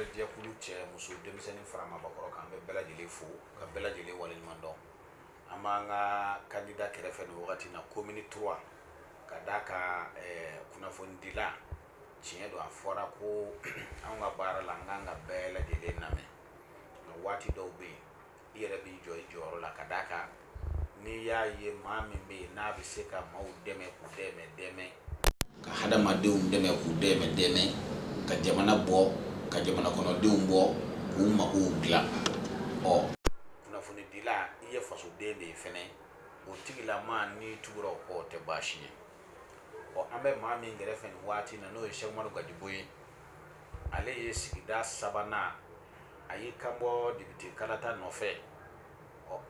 ɲɛnajɛ jɛkulu cɛ muso denmisɛnnin fara mabɔkɔrɔ kan, an bɛ bɛɛ lajɛlen fo ka bɛɛ lajɛlen waleɲuman dɔn. An b'an ka candidat kɛrɛfɛ nin wagati na commune 3 ka d'a ka kunnafonidila tiɲɛ don a fɔra ko anw ka baara la an kan ka bɛɛ lajɛlen lamɛn nka waati dɔw bɛ yen i yɛrɛ b'i jɔ i jɔyɔrɔ la ka d'a kan n'i y'a ye maa min bɛ yen n'a bɛ se ka maaw dɛmɛ k'u dɛmɛ ka hadamadenw dɛmɛ k'u dɛmɛ ka jamana bɔ ka jamana kɔnɔdenw bɔ k'u magow dilan kunnafonidila i ye fasoden de ye fɛnɛ o tigilama n'i tugura o kɔ o tɛ baasi ye. An bɛ maa min kɛrɛfɛ nin waati na n'o ye Sɛki Umaru Gajibo ye. Ale ye sigida 3nan a y'i kanbɔ député kalata nɔfɛ.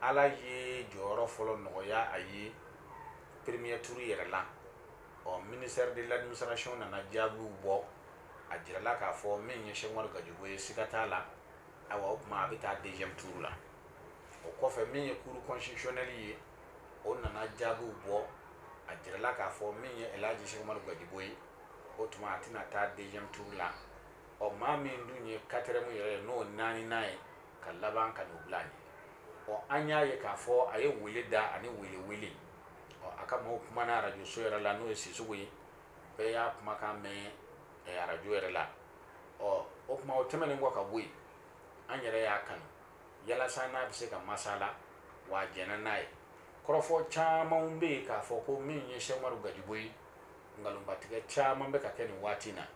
Ala ye jɔyɔrɔ fɔlɔ nɔgɔya a ye premier tour yɛrɛ la. Ministère de l'administration nana jaabiw bɔ a jirala k'a fɔ min ye Sɛki Umaru Gajibo ye siga t'a la o tuma a bɛ taa deuxième tour la. O kɔfɛ min ye cour constitutionnel ye o nana jaabiw bɔ a jirala k'a fɔ min ye Elhaji Sɛki Umaru Gajibo ye o tuma a tɛna taa deuxième tour la. Maa min dun ye 4e yɛrɛ ye n'o 4nan ye ka laban ka n'o bila an ye. An y'a ye k'a fɔ a ye wele da ani wele a ka maaw kumana radio so yɛrɛ la n'o ye Sisoko ye bɛɛ y'a kumakan mɛn radio yɛrɛ la. O kuma o tɛmɛnen kɔ ka bɔ yen an yɛrɛ y'a kanu yalasa n'a bɛ se ka masala wa a jɛnna n'a ye. Kɔrɔfɔ caman bɛ yen k'a fɔ ko min ye Sɛki Umaru Gajibo ye nkalonbatigɛ caman bɛ ka kɛ nin waati na.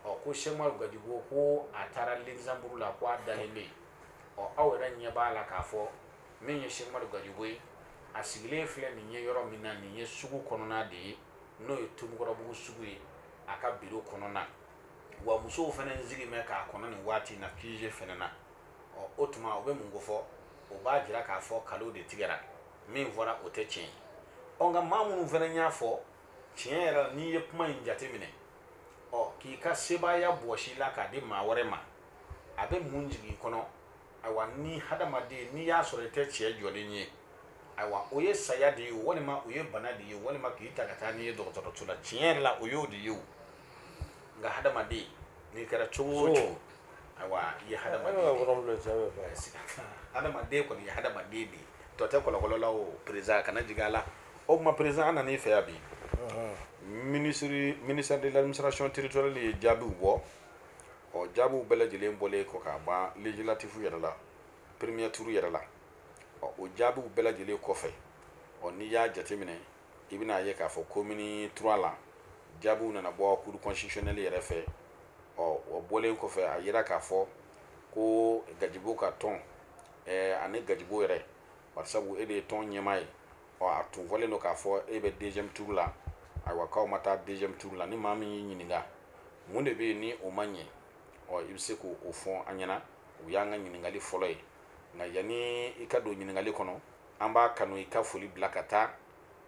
Ko Sɛki Umaru Gajibo ko a taara Luxembourg la ko a dalen bɛ yen. Aw yɛrɛ ɲɛ b'a la k'a fɔ min ye Sɛki Umaru Gajibo ye a sigilen filɛ nin ye yɔrɔ min na nin ye sugu kɔnɔna de ye n'o ye Tomukɔrɔbugu sugu ye a ka bureau kɔnɔna wa musow fana sigi mɛn k'a kɔnɔ nin waati na QG fana na. O tuma o bɛ mun ko fɔ o b'a jira k'a fɔ kalo de tigɛra min fɔra o tɛ tiɲɛ ye. Nka maa minnu fana y'a fɔ tiɲɛ yɛrɛ la n'i ye kuma in jateminɛ k'i ka sebaaya bɔsi la k'a di maa wɛrɛ ma a bɛ mun jigin i kɔnɔ ayiwa ni hadamaden n'i y'a sɔrɔ i tɛ tiɲɛ jɔlen ye ayiwa o ye saya de ye walima o ye bana de ye walima k'i ta ka taa n'i ye dɔgɔtɔrɔso la tiɲɛ yɛrɛ la o y'o de ye o. Nka hadamaden n'i kɛra cogo o cogo ayiwa i ye hadamaden kɔni ye hadamaden de ye tɔ tɛ kɔlɔkɔlɔ la o président kana jigin a la. O tuma président an nan'i fɛ yan bi ministère de l'administration territoriale ye jaabiw bɔ jaabiw bɛɛ lajɛlen bɔlen kɔ ka ban législatif yɛrɛ la premier tour yɛrɛ la. O jaabiw bɛɛ lajɛlen kɔfɛ n'i y'a jateminɛ i bɛna ye k'a fɔ commune 3 la jaabiw nana bɔ cour constitutionnel yɛrɛ fɛ. O bɔlen kɔfɛ a yira k'a fɔ ko Gajibo ka tɔn ani Gajibo yɛrɛ barisabu e de ye tɔn ɲɛmaa ye a tun fɔlen don k'a fɔ e bɛ deuxième tour la ayiwa k'aw ma taa deuxième tour la ni maa min y'i ɲininka mun de bɛ yen ni o ma ɲɛ i bɛ se k'o fɔ an ɲɛna o y'an ka ɲininkali fɔlɔ ye. Nka yanni i ka don ɲininkali kɔnɔ an b'a kanu i ka foli bila ka taa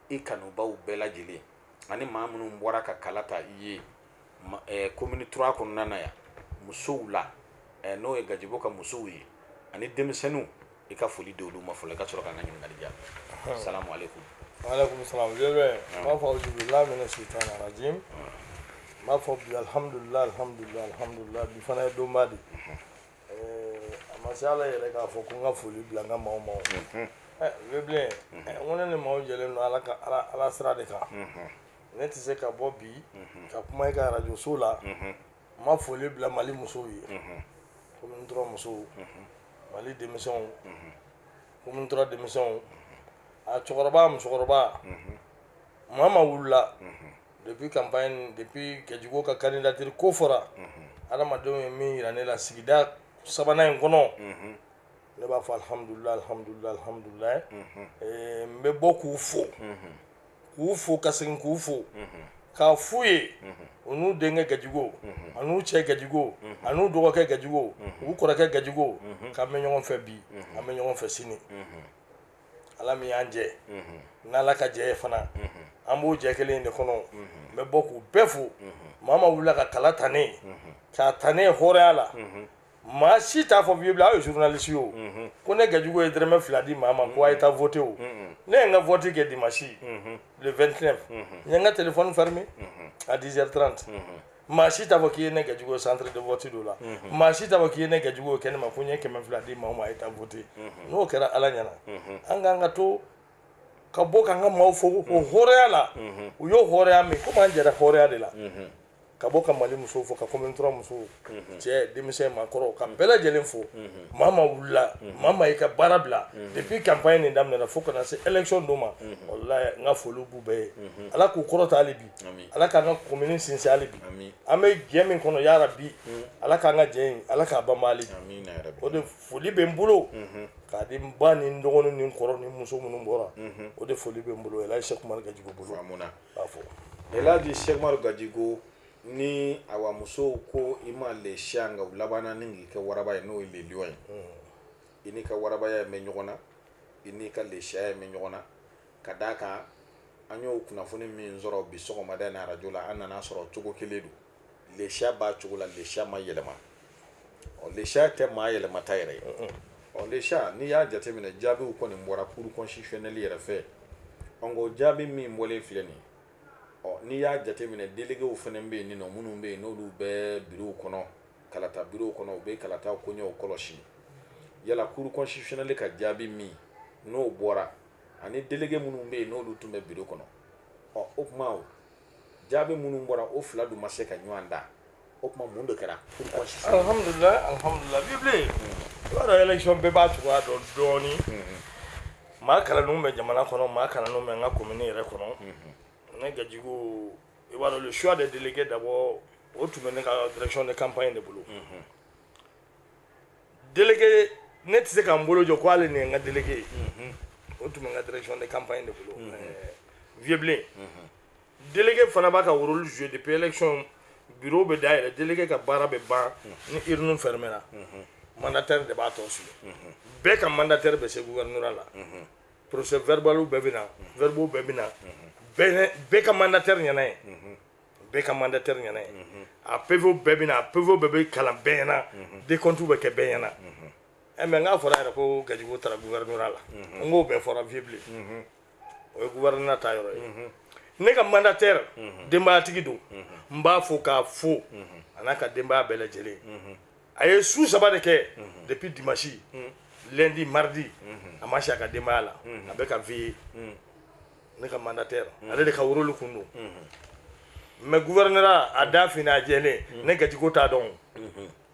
i kanubaw bɛɛ lajɛlen ani maa minnu bɔra ka kala ta i ye commune 3 kɔnɔna na yan musow la n'o ye Gajibo ka musow ye ani denmisɛnninw i ka foli di olu ma fɔlɔ i ka sɔrɔ ka n ka ɲininkali jaabi. Salamu aleykum. Waaleykum salam. N b'a fɔ auzubillahi mina shaitanir rajim. N b'a fɔ bi alhamdulilahi bi fana ye donba de a ma se Ala yɛrɛ k'a fɔ ko n ka foli bila n ka maaw ma. Webilen n ko ne ni maaw jɛlen don Ala sira de kan. Ne tɛ se ka bɔ bi ka kuma i ka radio so la n ma foli bila Mali musow ye commune 3 musow Mali denmisɛnw commune 3 denmisɛnw a cɛkɔrɔba musokɔrɔba maa ma wulila depuis campagne depuis Gajibo ka candidature ko fɔra adamadenw ye min yira ne la sigida 3nan in kɔnɔ ne b'a fɔ alhamdulilahi n bɛ bɔ k'u fo ka segin k'u fo k'a f'u ye u n'u denkɛ Gajibo a n'u cɛ Gajibo a n'u dɔgɔkɛ Gajibo u kɔrɔkɛ Gajibo k'an bɛ ɲɔgɔn fɛ bi an bɛ ɲɔgɔn fɛ sini. Ala min y'an jɛ n'Ala ka jɛ ye fana an b'o jɛ kelen de kɔnɔ n bɛ bɔ k'u bɛɛ fo maa ma wulila ka kala ta ne ye k'a ta ne ye hɔrɔnya la maa si t'a fɔ f'i bila aw ye journaliste ye o ko ne Gajibo ye dɔrɔmɛ 2 di maa ma ko a ye taa voter o ne ye n ka vote kɛ dimanche le 29 n ye n ka téléphone fermé à 10h30 maa si t'a fɔ k'i ye ne kɛ jugu centre de vote do la maa si t'a fɔ k'i ye ne kɛ jugu kɛnɛ ma ko n ye 200 di maa o maa ye taa vote n'o kɛra ala ɲɛna an k'an ka to ka bɔ k'an ka maaw fo o hɔrɔnya la u y'o hɔrɔnya min komi an jɛra hɔrɔnya de la ka bɔ ka mali musow fo ka communauté musow cɛ denmisɛn maakɔrɔw ka bɛɛ lajɛlen fo maa ma wulila maa ma i ka baara bila depuis campagne nin daminɛna fo kana se élection do ma wallahi n ka foliw b'u bɛɛ ye ala k'u kɔrɔta hali bi ala k'an ka commune sinsin hali bi an bɛ jɛ min kɔnɔ ya rabi ala k'an ka jɛ in ala k'a banba hali bi o de foli bɛ n bolo k'a di n ba ni n dɔgɔnin ni n kɔrɔ ni muso minnu bɔra o de foli bɛ n bolo Elhaji Seku Umaru Gajigo bolo k'a fɔ Elhaji Seku Umaru Gajigo ni awa musow ko i ma lesiya nga u labana ni k'i kɛ waraba ye n'o ye le lion ye i n'i ka warabaya ye mɛn ɲɔgɔn na i n'i ka lesiya ye mɛn ɲɔgɔn na ka d'a kan an y'o kunnafoni min sɔrɔ bi sɔgɔmada ni arajo la an nana sɔrɔ cogo kelen don lesiya b'a cogo la lesiya ma yɛlɛma lesiya tɛ maa yɛlɛmata yɛrɛ ye lesiya n'i y'a jateminɛ jaabiw kɔni bɔra cour constitutionnelle yɛrɛ fɛ ko jaabi min bɔlen filɛ nin n'i y'a jateminɛ déléguéw fana bɛ yen nɔ minnu bɛ yen n'olu bɛ bureau kɔnɔ kalata bureau kɔnɔ u bɛ kalata koɲɛw kɔlɔsi yala cour constitutionnelle ka jaabi min n'o bɔra ani délégué minnu bɛ yen n'olu tun bɛ bureau kɔnɔ o tuma o jaabi minnu bɔra o fila dun ma se ka ɲɔgɔn da o tuma mun de kɛra cour constitutionnelle alhamdulillah bibilen i b'a dɔn élection bɛɛ b'a cogoya dɔn dɔɔni maa kalannenw bɛ jamana kɔnɔ maa kalannenw bɛ n ka commune yɛrɛ kɔnɔ ne Gajigo i b'a dɔn le choix des délégués d'abord o tun bɛ ne ka direction de campagne de bolo délégué ne tɛ se ka n bolo jɔ ko hali nin ye n ka délégué ye o tun bɛ n ka direction de campagne de bolo Vieux délégué fana b'a ka rôle jouer depuis élection bureau bɛ dayɛlɛ délégué ka baara bɛ ban ni urne fermera mandataire de b'a tɔ suivre bɛɛ ka mandataire bɛ se gouvernorat la procès verbal bɛɛ bɛ na verbaux bɛɛ bɛ na bɛɛ ka mandataire ɲɛna ye bɛɛ ka mandataire ɲɛna ye a PV bɛɛ bɛ na a PV bɛɛ bɛ kalan bɛɛ ɲɛna décompte bɛ kɛ bɛɛ ɲɛna mais n k'a fɔra yɛrɛ ko Gajigo taara gouvernorat la n k'o bɛɛ fɔra Vieux o ye gouvernorat ta yɔrɔ ye ne ka mandataire denbayatigi don n b'a fɔ k'a fo a n'a ka denbaya bɛɛ lajɛlen a ye su 3 de kɛ depuis dimanche lundi mardi a ma si a ka denbaya la a bɛ ka veiller ne ka mandataire ale de ka rôle kun don mais gouvernorat a da fini a jɛlen ne Gajigo t'a dɔn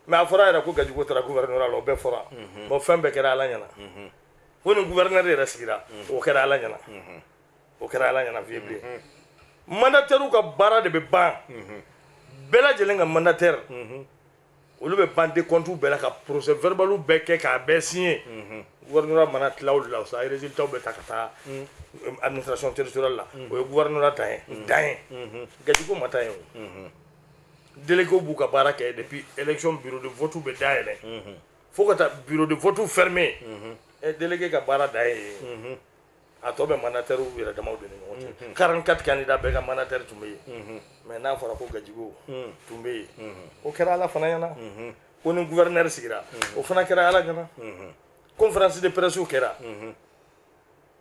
mais a fɔra yɛrɛ ko Gajigo taara gouvernorat la o bɛɛ fɔra bon fɛn bɛɛ kɛra ala ɲɛna ko ni gouverneur yɛrɛ sigira o kɛra ala ɲɛna o kɛra ala ɲɛna Vieux mandataire ka baara de bɛ ban bɛɛ lajɛlen ka mandataire olu bɛ ban décompte bɛɛ la ka procès verbal bɛɛ kɛ k'a bɛɛ signé gouvernorat mana tila olu la sa résultat bɛ ta ka taa administration territoriale la o ye gouvernorat ta ye dan ye Gajigo ma ta ye o délégués b'u ka baara kɛ depuis élection bureau de vote bɛ dayɛlɛ fo ka taa bureau de vote fermé délégué ka baara dan ye a tɔ bɛ mandataire yɛrɛ damaw de ni ɲɔgɔn cɛ 44 candidats bɛɛ ka mandataire tun bɛ yen mais n'a fɔra ko Gajigo tun bɛ yen o kɛra ala fana ɲɛna ko ni gouverneur sigira o fana kɛra ala ɲɛna conférence de presse kɛra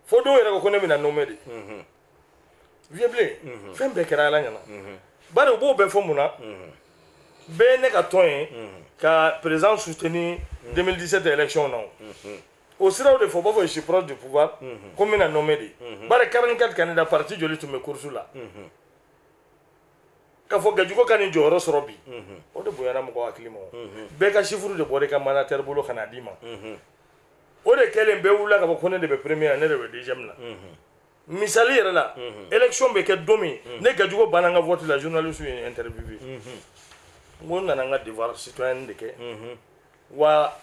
fo dɔw yɛrɛ ko ne bɛna nommé de Vieux fɛn bɛɛ kɛra ala ɲɛna bari u b'o bɛɛ fɔ mun na bɛɛ ye ne ka tɔn ye ka président soutenir 2017 élection na o siraw de fɔ b'a fɔ je suis proche du pouvoir ko n bɛna nommé de bari 44 candidats parti joli tun bɛ course la k'a fɔ Gajigo ka nin jɔyɔrɔ sɔrɔ bi o de bonyana mɔgɔ hakili ma bɛɛ ka chiffre de bɔra i ka mandataire bolo ka n'a d'i ma o de kɛlen bɛɛ wulila k'a fɔ ko ne de bɛ premier ne de bɛ deuxième la misali yɛrɛ la élection bɛ kɛ don min ne Gajigo banna n ka vote la journaliste ye interviewé n ko n nana n ka devoir citoyen de kɛ wa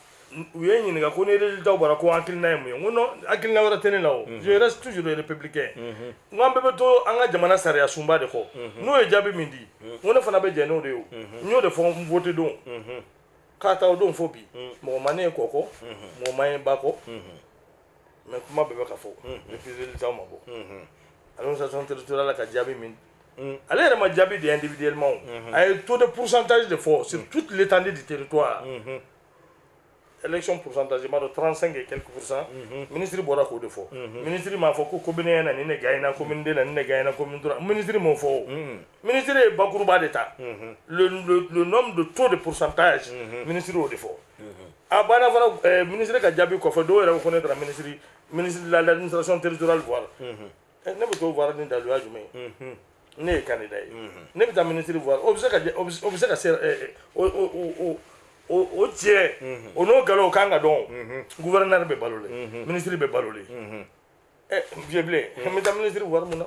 u ye n ɲininka ko ni résultat bɔra ko hakilina ye mun ye n ko non hakilina wɛrɛ tɛ ne la o je reste toujours républicain n ko an bɛɛ bɛ to an ka jamana sariya sunba de kɔ n'o ye jaabi min di n ko ne fana bɛ jɛn n'o de ye o n y'o de fɔ n vote don k'a taa o don fo bi mɔgɔ ma ne ye kɔkɔ mɔgɔ ma ye ba kɔ mais kuma bɛɛ bɛ ka fɔ depuis résultat ma bɔ administration territoriale ka jaabi min ale yɛrɛ ma jaabi de individuellement a ye taux de pourcentage de fɔ sur toute l'étendue du territoire élection pourcentage ma do 35 et quelques pourcents ministre bora ko de fo ministre ma fo ko commune na ni ne gaina commune de na ni ne gaina commune do ministre mo fo ministre bakuruba d'état le nombre de taux de pourcentage ministre o de fo a bana fana ministre ka jabi ko fo do era ko ne tra ministre de l'administration territoriale voir ne be to voir ni da loi jume ne candidat ne be ta ministre voir obse ka ser o tie o no galo kanga don gouverneur be balole ministre be balole viable me ta ministre voir muna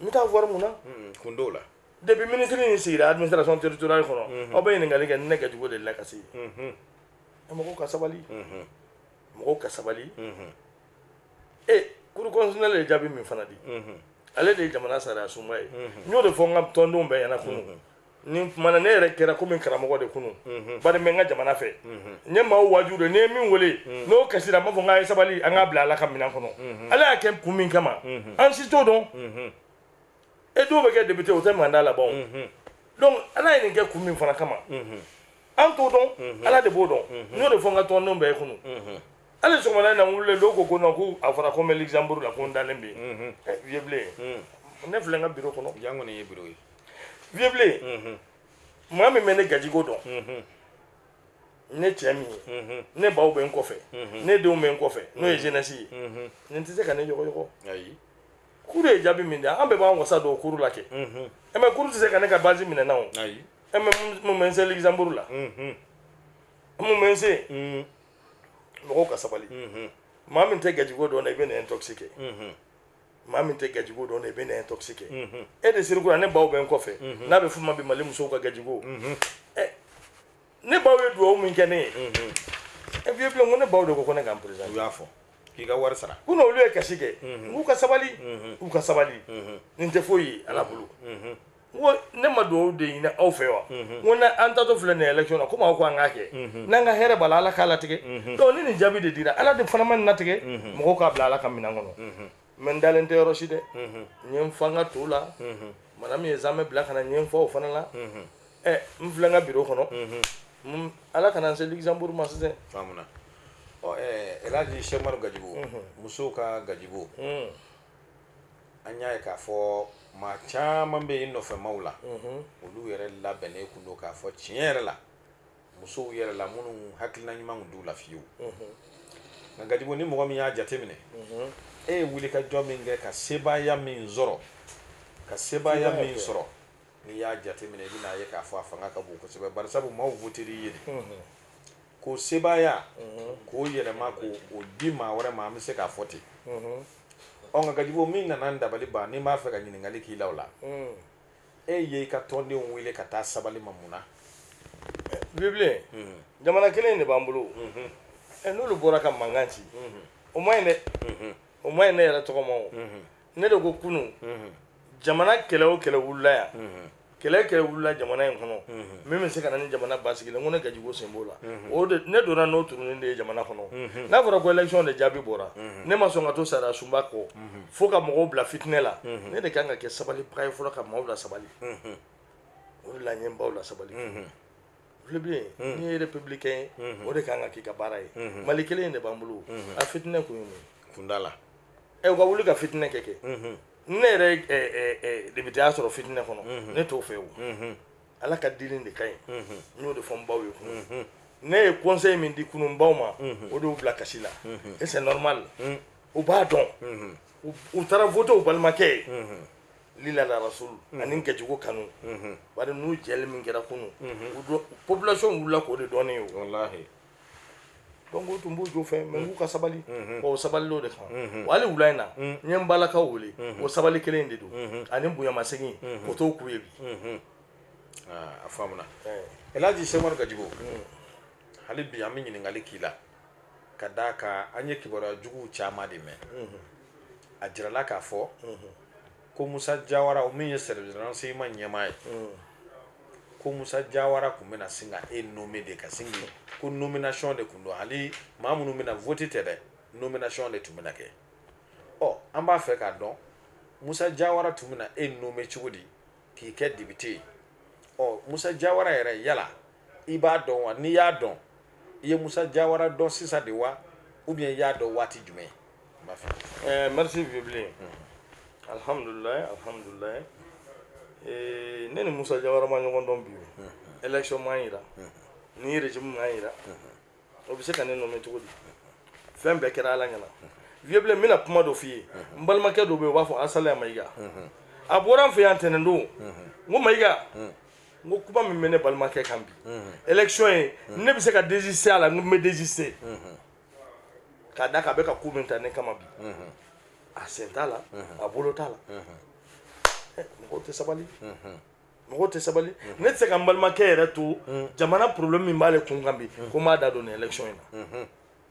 me ta voir muna kundola depuis ministre ni sira administration territoriale kono o be ni ngali ne ka jugo de la kasi mo ko kasabali kuru constitutionnel le jabi min fana di ale de jamana sara suma ye nyo de fo ngam tondo be yana kunu ni mana ne yɛrɛ kɛra komi karamɔgɔ de kunu bari mɛ n ka jamana fɛ n ye maaw waaju de ne ye min wele n'o kasira n b'a fɔ n k'a ye sabali an k'a bila ala ka minɛn kɔnɔ ala y'a kɛ kun min kama an si t'o dɔn dɔw bɛ kɛ député o tɛ mandat laban donc ala ye nin kɛ kun min fana kama an t'o dɔn ala de b'o dɔn n y'o de fɔ n ka tɔndenw bɛɛ ye kunu ale sɔgɔmada na wulile dɔw ko non ko a fɔra ko n bɛ Luxembourg la ko n dalen bɛ yen vieux blé ne filɛ n ka bureau kɔnɔ yan kɔni ye bureau ye vieux blé maa min bɛ ne gajigo dɔn ne cɛ min ye ne baw bɛ n kɔfɛ ne denw bɛ n kɔfɛ n'o ye jeunesse ye nin tɛ se ka ne yɔgɔyɔgɔ ayi kuru ye jaabi min di an bɛɛ b'an wasa don kuru la kɛ mɛ kuru tɛ se ka ne ka base minɛ na o ayi mɛ mun bɛ n se Luxembourg la mun bɛ n se mɔgɔw ka sabali maa min tɛ gajigo dɔn i bɛ na intoxiqué maa min tɛ gajigo dɔn i bɛ na intoxiqué e de sirikura ne baw bɛ n kɔfɛ n'a bɛ f'o ma bi Mali musow ka gajigo ne baw ye duwawu min kɛ ne ye et puis ko ne baw de ko ne k'an président u y'a fɔ k'i ka wari sara ko n'olu ye kasi kɛ k'u ka sabali nin tɛ foyi ye ala bolo ko ne ma duwawu de ɲini aw fɛ wa ko an tatɔ filɛ nin élection na komi aw ko an k'a kɛ n'an ka hɛrɛ b'a la ala k'a latigɛ donc ni nin jaabi de dira ala de fana ma nin latigɛ mɔgɔw k'a bila ala ka minɛn kɔnɔ mɛ n dalen tɛ yɔrɔ si dɛ n ye n fa n ka to la madame ye zamɛ bila ka na n ye n fa o fana la n filɛ n ka bureau kɔnɔ ala kana n se Luxembourg ma sisan faamuna Elhaji Cheikh Umaru Gajigo musow ka gajigo an y'a ye k'a fɔ maa caman bɛ yen nɔfɛmaw la olu yɛrɛ labɛnnen kun don k'a fɔ tiɲɛ yɛrɛ la musow yɛrɛ la minnu hakilina ɲuman kun t'u la fiyewu nka gajigo ni mɔgɔ min y'a jateminɛ e ye wuli ka jɔ min kɛ ka sebaaya min sɔrɔ n'i y'a jateminɛ i bɛn'a ye k'a fɔ a fanga ka bon kosɛbɛ bari sabu maaw voter'i ye de k'o sebaaya k'o yɛlɛma k'o di maa wɛrɛ ma an bɛ se k'a fɔ ten nka gajigo min nana n dabali ban ni n b'a fɛ ka ɲininkali k'i la o la e ye i ka tɔndenw wele ka taa sabali ma mun na bibilen jamana kelen de b'an bolo n'olu bɔra ka mankan ci o ma ɲi dɛ o ma ɲi ne yɛrɛ tɔgɔ ma o ne de ko kunun jamana kɛlɛ o kɛlɛ wulila yan kɛlɛ wulila jamana in kɔnɔ min bɛ se ka na ni jamana basigilen n ko ne gajigo sen b'o la o de ne donna n'o turunin de ye jamana kɔnɔ n'a fɔra ko élection de jaabi bɔra ne ma sɔn ka to sariya sunba kɔ fo ka mɔgɔw bila fitinɛ la ne de kan ka kɛ sabalibaga ye fɔlɔ ka maaw la sabali o de la n ye n baw la sabali filebilen n'i ye républicain ye o de kan ka k'i ka baara ye mali kelen de b'an bolo a fitinɛ kun ye mun ye kundala u ka wuli ka fitinɛ kɛ ne yɛrɛ député y'a sɔrɔ fitinɛ kɔnɔ ne t'o fɛ o ala ka dili de ka ɲi n y'o de fɔ n baw ye kunun ne ye conseil min di kunun baw ma o de y'u bila kasi la et c'est normal u b'a dɔn u taara voter u balimakɛ ye lila la rasul ani gajigo kanu bari n'u jɛli min kɛra kunun population wulila k'o de dɔn ne ye o wallahi donc o tun b'o jo fɛ mɛ k'u ka sabali o sabalilen de kan wa hali wula in na n ye n balakaw wele o sabali kelen de don ani bonyamasegin o t'o k'u ye bi a faamuna Elhaji Cheikh Umaru Gajigo hali bi an bɛ ɲininkali k'i la ka d'a kan an ye kibaruya juguw caman de mɛn a jirala k'a fɔ ko Musa Jawara o min ye service renseignement ɲɛmaa ye ko Musa Jawara kun bɛna sin ka e nommé de ka sin ko nomination de kun don hali maa minnu bɛna voter tɛ dɛ nomination de tun bɛna kɛ an b'a fɛ k'a dɔn Musa Jawara tun bɛna e nommé cogo di k'i kɛ député Musa Jawara yɛrɛ yala i b'a dɔn wa n'i y'a dɔn ye Musa Jawara dɔn sisan de wa ou bien i y'a dɔn waati jumɛn b'a fɛ merci Vieux. Alhamdulillah ne ni Musa Jawara ma ɲɔgɔn dɔn bi élection ma yira ni régime ma yira o bɛ se ka ne nommer cogo di fɛn bɛɛ kɛra Ala ɲɛna Vieux n bɛna kuma dɔ f'i ye n balimakɛ dɔ bɛ yen u b'a fɔ Asale Mayiga a bɔra an fɛ yan ntɛnɛn don n ko Mayiga n ko kuma min bɛ ne balimakɛ kan bi élection ye ne bɛ se ka désister a la n ko n bɛ désister k'a da k'a bɛ ka ko min ta ne kama bi a sen t'a la a bolo t'a la mɔgɔw tɛ sabali ne tɛ se ka n balimakɛ yɛrɛ to jamana problème min b'ale kun kan bi ko n b'a da don nin élection in na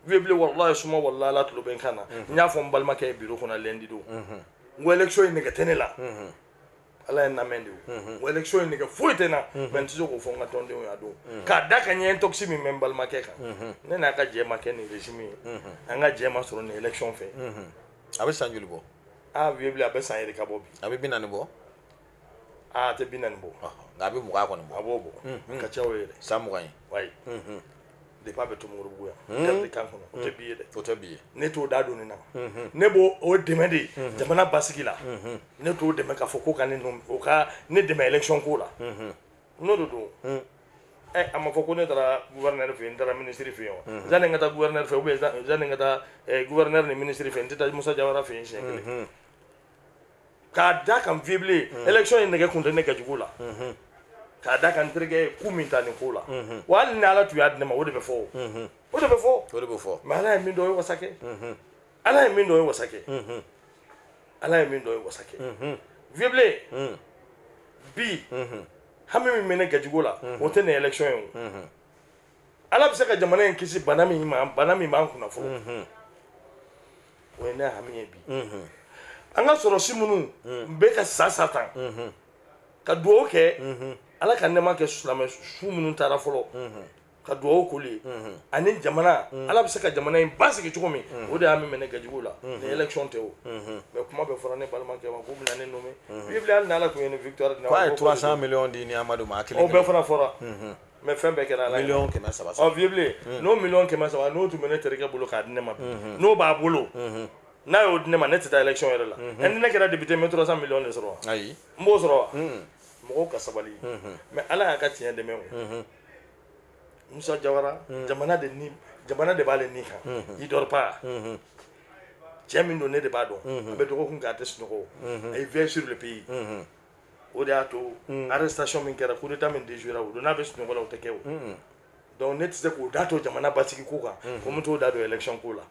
Vieux wallahi suma wallahi Ala tulo bɛ n kan na n y'a fɔ n balimakɛ ye bureau kɔnɔ lundi don n ko élection in nɛgɛ tɛ ne la Ala ye n lamɛn de o n ko élection in nɛgɛ foyi tɛ n na mais n tɛ se k'o fɔ n ka tɔndenw y'a don k'a da ka ɲɛ intox min bɛ n balimakɛ kan ne n'a ka jɛ ma kɛ nin régime ye an ka jɛ ma sɔrɔ nin élection fɛ a bɛ san joli bɔ Vieux a bɛ san yɛrɛ ka bɔ bi a bɛ 40 bɔ a tɛ 40 bɔ nka a bɛ 20 kɔni bɔ a b'o bɔ ka ca o ye dɛ san 20 ye wayi depuis a bɛ Tomɔrɔbugu yan carte kan kɔnɔ o tɛ bi ye dɛ o tɛ bi ye ne t'o da don nin na ne b'o dɛmɛ de jamana basigi la ne t'o dɛmɛ k'a fɔ ko ka ne dɛmɛ élection ko la n'o de don a ma fɔ ko ne taara gouverneur fɛ yen n taara ministre fɛ yen wa yanni n ka taa gouverneur fɛ ou bien yanni n ka taa gouverneur ni ministre fɛ n tɛ taa Musa Jawara fɛ yen siɲɛ kelen k'a da kan Vieux élection in nɛgɛ kun tɛ ne kɛcogo la k'a da kan n terikɛ ye ku min ta nin ko la wa hali ni Ala tun y'a di ne ma o de bɛ fɔ o de bɛ fɔ mais Ala ye min dɔn o ye wasa kɛ Ala ye min dɔn o ye wasa kɛ Vieux bi hami min bɛ ne kɛcogo la o tɛ nin élection ye o Ala bɛ se ka jamana in kisi bana min b'an kunna fɔlɔ o ye ne hami ye bi an ka sɔrɔsi minnu n bɛ ka sa tan ka dugawu kɛ Ala ka nɛɛma kɛ silamɛ su minnu taara fɔlɔ ka dugawu k'olu ye ani jamana Ala bɛ se ka jamana in basigi cogo min o de y'a min bɛ ne kɛcogo la ni élection tɛ o mais kuma bɛ fɔra ne balimakɛ ma ko bɛna ne nommer Vieux hali ni Ala tun ye ni victoire di ne ma k'a ye 300 millions di ni Amadu ma a kelen o bɛɛ fana fɔra mais fɛn bɛɛ kɛra Ala ye million 300 Vieux n'o million 300 n'o tun bɛ ne terikɛ bolo k'a di ne ma n'o b'a bolo n'a y'o di ne ma ne tɛ taa élection yɛrɛ la ni ne kɛra député n bɛ 300 millions de sɔrɔ wa ayi n b'o sɔrɔ wa mɔgɔw ka sabali mais Ala y'a ka tiɲɛ dɛmɛ o Musa Jawara jamana de b'ale ni kan il dort pas cɛ min don ne de b'a dɔn a bɛ dɔgɔkun kɛ a tɛ sunɔgɔ a ye veille sur le pays o de y'a to arrestation min kɛra coup d'état min déjouera o don n'a bɛ sunɔgɔ la o tɛ kɛ o donc ne tɛ se k'o da to jamana basigi ko kan ko n bɛ t'o da don élection ko la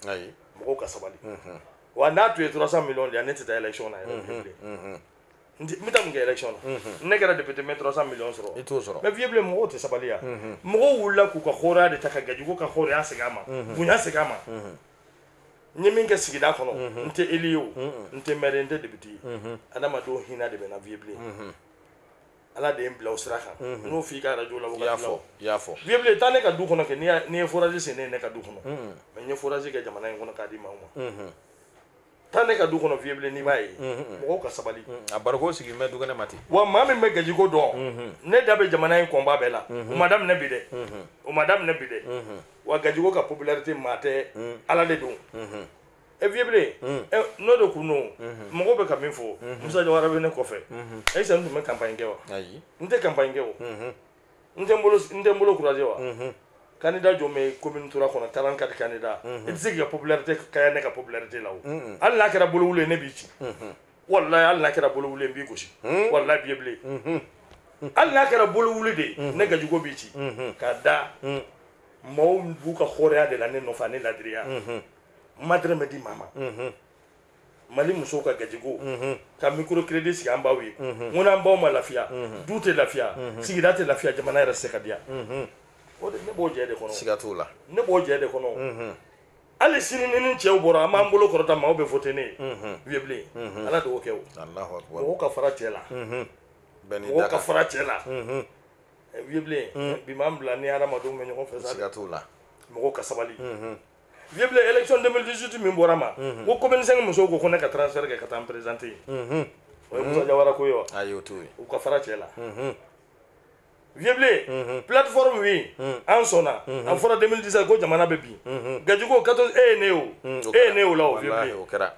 mɔgɔw ka sabali wa n'a tun ye 300 millions di yan ne tɛ taa élection na yɛrɛ bilen n bɛ taa mun kɛ élection na ne kɛra député n bɛ 300 millions sɔrɔ i t'o sɔrɔ mais Vieux mɔgɔw tɛ sabali yan mɔgɔw wulila k'u ka hɔrɔnya de ta ka gajigo ka hɔrɔnya segin a ma bonya segin a ma n ye min kɛ sigida kɔnɔ n tɛ élu ye o n tɛ maire ye n tɛ député ye adamadenw hinɛ de bɛ n na Vieux Ala de ye n bila o sira kan n'o f'i ka radio la wagati la i y'a fɔ Vieux taa ne ka du kɔnɔ kɛ n'i ye forage sen ne ye ne ka du kɔnɔ mais n ye forage kɛ jamana in kɔnɔ k'a di maaw ma taa ne ka du kɔnɔ Vieux n'i b'a ye mɔgɔw ka sabali a bariko sigilen bɛ dukɛnɛ ma ten wa maa min bɛ gajiko dɔn ne da bɛ jamana in kɔnba bɛɛ la o ma daminɛ bi dɛ wa gajiko ka popularité maa tɛ Ala de don Vieux n'o de kun don mɔgɔw bɛ ka min fɔ Musa Jawara bɛ ne kɔfɛ ayisa n tun bɛ campagne kɛ wa n tɛ campagne kɛ o n tɛ n bolo courage wa candidat jɔn bɛ commune tora kɔnɔ 44 candidat i tɛ se k'i ka popularité kaya ne ka popularité la o hali n'a kɛra bolowulu ye ne b'i ci wallahi hali n'a kɛra bolowulu ye n b'i gosi wallahi Vieux hali n'a kɛra bolowulu de ne gajugo b'i ci k'a da maaw b'u ka hɔrɔnya de la ne nɔfɛ ne ladiriya ma dɛrɛmɛ di maa ma Mali musow ka gajigo ka microcrédit sigi an baw ye n ko n'an baw ma lafiya du tɛ lafiya sigida tɛ lafiya jamana yɛrɛ tɛ se ka diya o de ne b'o jɛ de kɔnɔ siga t'o la ne b'o jɛ de kɔnɔ hali sini ni cɛw bɔra an b'an bolo kɔrɔta maaw bɛ voter ne ye Vieux Ala de y'o kɛ o mɔgɔw ka fara cɛ la mɔgɔw ka fara cɛ la Vieux bi m'an bila ni hadamadenw bɛ ɲɔgɔn fɛ sa siga t'o la mɔgɔw ka sabali Vieux élection 2018 min bɔra ma ko commune 5 musow ko ne ka transfert kɛ ka taa n présenter o ye Musa Jawara ko ye wa ayi o t'o ye u ka fara cɛ la Vieux plateforme référendum wi an sona an fora 2017 ko jamana be bi gajugo 14 ne o la o wallahi o kɛra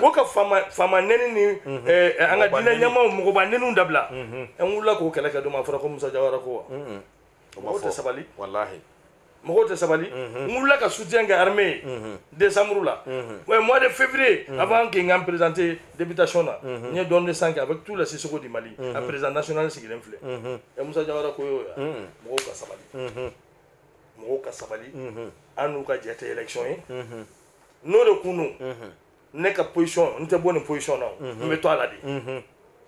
ko ka fama neni ni an ka diinɛ ɲɛmaaw mɔgɔba nenu dabila an wulila k'o kɛlɛ kɛ don ma fɔra ko Musa Jawara ko wa mɔgɔw tɛ sabali wallahi mɔgɔw tɛ sabali n wulila ka soutien kɛ armée décembre la ouais mois de février avant que n présenter députation na n ye don de sang avec tous les Sissoko du Mali a président national sigilen filɛ et Musa Jawara ko yo mɔgɔw ka sabali an n'u ka jɛ tɛ élection ye n'o de kunu ne ka position n tɛ bɔ nin position na n bɛ to a la de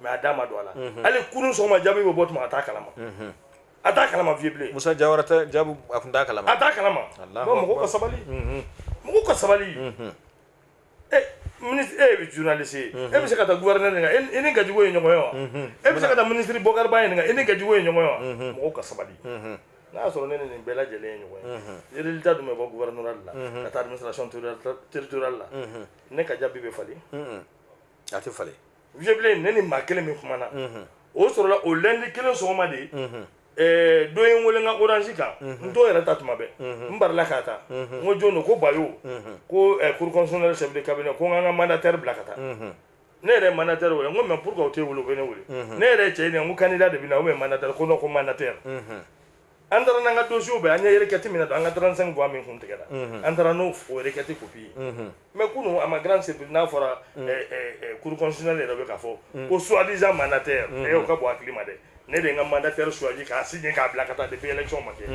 mais a da ma don a la hali kunun sɔgɔma jaabi bɛ bɔ tuma a t'a kalama a t'a kalama fiye bilen Musa Jawara tɛ jaabi a tun t'a kalama a t'a kalama donc mɔgɔw ka sabali ministre e bɛ journaliste ye e bɛ se ka taa gouverneur ɲininka e ni Gajigo ye ɲɔgɔn ye wa e bɛ se ka taa ministre Bokari Ba ɲininka e ni Gajigo ye ɲɔgɔn ye wa mɔgɔw ka sabali n'a y'a sɔrɔ ne ni nin bɛɛ lajɛlen ye ɲɔgɔn ye résultat dun bɛ bɔ gouvernorat la ka taa administration territoriale la ne ka jaabi bɛ falen a tɛ falen vieux bilen ne ni maa kelen min kumana o sɔrɔla o lundi kelen sɔgɔma de dɔ ye n wele n ka orange kan n t'o yɛrɛ ta tuma bɛɛ n barila k'a ta n ko jɔn don ko Bayo ko cour constitutionnelle chef de cabinet ko n ka mandataire bila ka taa ne yɛrɛ mandataire wele n ko mais pourquoi o t'e wele o bɛ ne wele ne yɛrɛ cɛ ɲininka n ko candidat de bɛ na ou bien mandataire ko non ko mandataire an taara n'an ka dossier bɛɛ an ye requête min na don an ka 35 voix min kun tigɛra an taara n'o requête copie mais kunu a ma grande surprise n'a fɔra cour constitutionnelle yɛrɛ bɛ k'a fɔ ko soi-disant mandataire o ka bɔ hakili ma dɛ ne de ye n ka mandataire choisi k'a signé k'a bila ka taa depuis élection ma kɛ